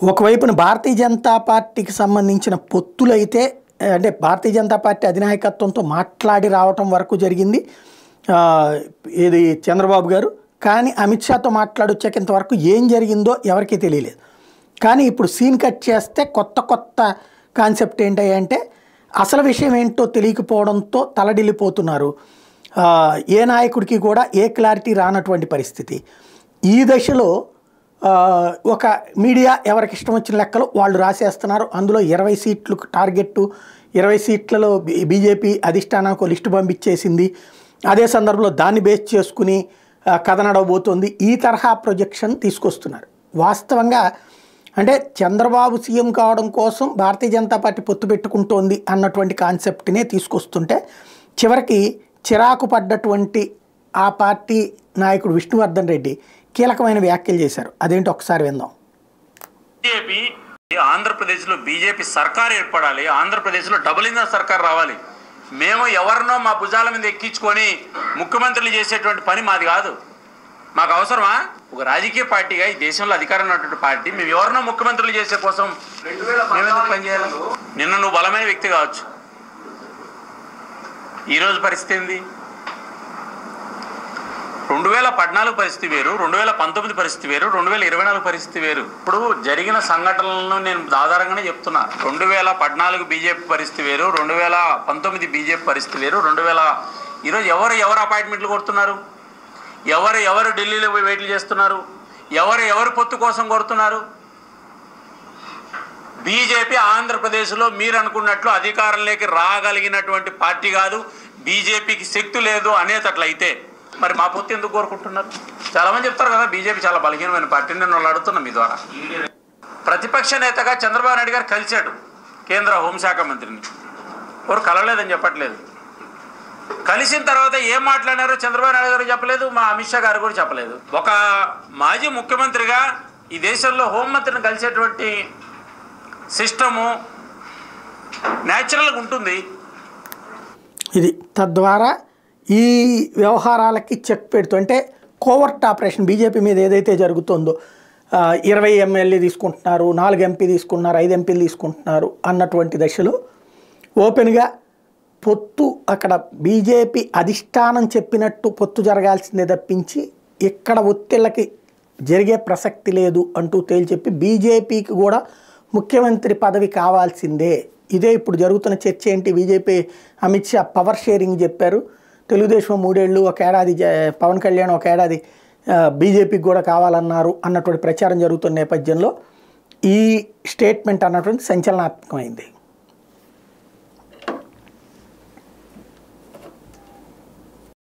ఒకవైపున భారతీయ జనతా పార్టీకి సంబంధించిన పొత్తులైతే అంటే భారతీయ జనతా పార్టీ అధినాయకత్వంతో మాట్లాడి రావటం వరకు జరిగింది ఇది చంద్రబాబు గారు. కానీ అమిత్ షాతో మాట్లాడొచ్చాక ఇంతవరకు ఏం జరిగిందో ఎవరికీ తెలియలేదు. కానీ ఇప్పుడు సీన్ కట్ చేస్తే కొత్త కాన్సెప్ట్ ఏంటంటే అసలు విషయం ఏంటో తెలియకపోవడంతో తలడిల్లిపోతున్నారు. ఏ నాయకుడికి కూడా ఏ క్లారిటీ రానటువంటి పరిస్థితి. ఈ దశలో ఒక మీడియా ఎవరికి ఇష్టం వచ్చిన లెక్కలు వాళ్ళు రాసేస్తున్నారు. అందులో 20 సీట్లు టార్గెట్, 20 సీట్లలో బీజేపీ అధిష్టానానికి లిస్టు పంపించేసింది. అదే సందర్భంలో దాన్ని బేస్ చేసుకుని కథ నడవబోతోంది. ఈ తరహా ప్రొజెక్షన్ తీసుకొస్తున్నారు. వాస్తవంగా అంటే చంద్రబాబు సీఎం కావడం కోసం భారతీయ జనతా పార్టీ పొత్తు పెట్టుకుంటోంది అన్నటువంటి కాన్సెప్ట్నే తీసుకొస్తుంటే చివరికి చిరాకు పడ్డటువంటి ఆ పార్టీ నాయకుడు విష్ణువర్ధన్ రెడ్డి కీలకమైన వ్యాఖ్యలు చేశారు. అదేంటి ఒకసారి విందాం. బీజేపీ ఆంధ్రప్రదేశ్లో బీజేపీ సర్కార్ ఏర్పడాలి, ఆంధ్రప్రదేశ్లో డబుల్ ఇంజన్ సర్కార్ రావాలి. మేము ఎవరినో మా భుజాల మీద ఎక్కించుకొని ముఖ్యమంత్రులు చేసేటువంటి పని మాది కాదు. మాకు అవసరమా? ఒక రాజకీయ పార్టీగా ఈ దేశంలో అధికారం ఉన్నటువంటి పార్టీ మేము ఎవరినో ముఖ్యమంత్రులు చేసే కోసం మేమెందుకు పనిచేయాలి? నిన్న నువ్వు బలమైన వ్యక్తి కావచ్చు, ఈరోజు పరిస్థితి ఏంది? 2014 పరిస్థితి వేరు, 2019 పరిస్థితి వేరు, 2024 పరిస్థితి వేరు. ఇప్పుడు జరిగిన సంఘటనలను నేను ఆధారంగానే చెప్తున్నా. 2014 బీజేపీ పరిస్థితి వేరు, 2019 బీజేపీ పరిస్థితి వేరు, ఈరోజు ఎవరు అపాయింట్మెంట్లు కొడుతున్నారు, ఎవరు ఢిల్లీలో పోయి వెయిట్లు చేస్తున్నారు, ఎవరు పొత్తు కోసం కొడుతున్నారు? బీజేపీ ఆంధ్రప్రదేశ్లో మీరు అనుకున్నట్లు అధికారంలోకి రాగలిగినటువంటి పార్టీ కాదు. బీజేపీకి శక్తి లేదు అనేటట్లయితే మరి మా పొత్తు ఎందుకు కోరుకుంటున్నారు? చాలామంది చెప్తారు కదా బీజేపీ చాలా బలహీనమైన పార్టీ. నేను వాళ్ళు అడుగుతున్నా మీ ద్వారా. ప్రతిపక్ష నేతగా చంద్రబాబు నాయుడు గారు కలిశాడు కేంద్ర హోంశాఖ మంత్రిని. ఎవరు కలవలేదని చెప్పట్లేదు. కలిసిన తర్వాత ఏం మాట్లాడారో చంద్రబాబు నాయుడు గారు చెప్పలేదు, మా అమిత్ షా గారు కూడా చెప్పలేదు. ఒక మాజీ ముఖ్యమంత్రిగా ఈ దేశంలో హోంమంత్రిని కలిసేటువంటి సిస్టము న్యాచురల్గా ఉంటుంది. ఇది తద్వారా ఈ వ్యవహారాలకి చెక్ పెడుతూ అంటే కోవర్ట్ ఆపరేషన్ బీజేపీ మీద ఏదైతే జరుగుతుందో 20 ఎమ్మెల్యే తీసుకుంటున్నారు, 4 ఎంపీ తీసుకుంటున్నారు, 5 ఎంపీలు తీసుకుంటున్నారు అన్నటువంటి దశలో ఓపెన్గా పొత్తు అక్కడ బీజేపీ అధిష్టానం చెప్పినట్టు పొత్తు జరగాల్సిందే తప్పించి ఇక్కడ ఒత్తిళ్ళకి జరిగే ప్రసక్తి లేదు అంటూ తేల్చెప్పి బీజేపీకి కూడా ముఖ్యమంత్రి పదవి కావాల్సిందే. ఇదే ఇప్పుడు జరుగుతున్న చర్చ ఏంటి? BJP Amit Shah power sharing చెప్పారు. తెలుగుదేశం 3 ఏళ్ళు, 1 ఏడాది పవన్ కళ్యాణ్ 1 ఏడాది బీజేపీకి కూడా కావాలన్నారు అన్నటువంటి ప్రచారం జరుగుతున్న నేపథ్యంలో ఈ స్టేట్మెంట్ అన్నటువంటి సంచలనాత్మకమైంది.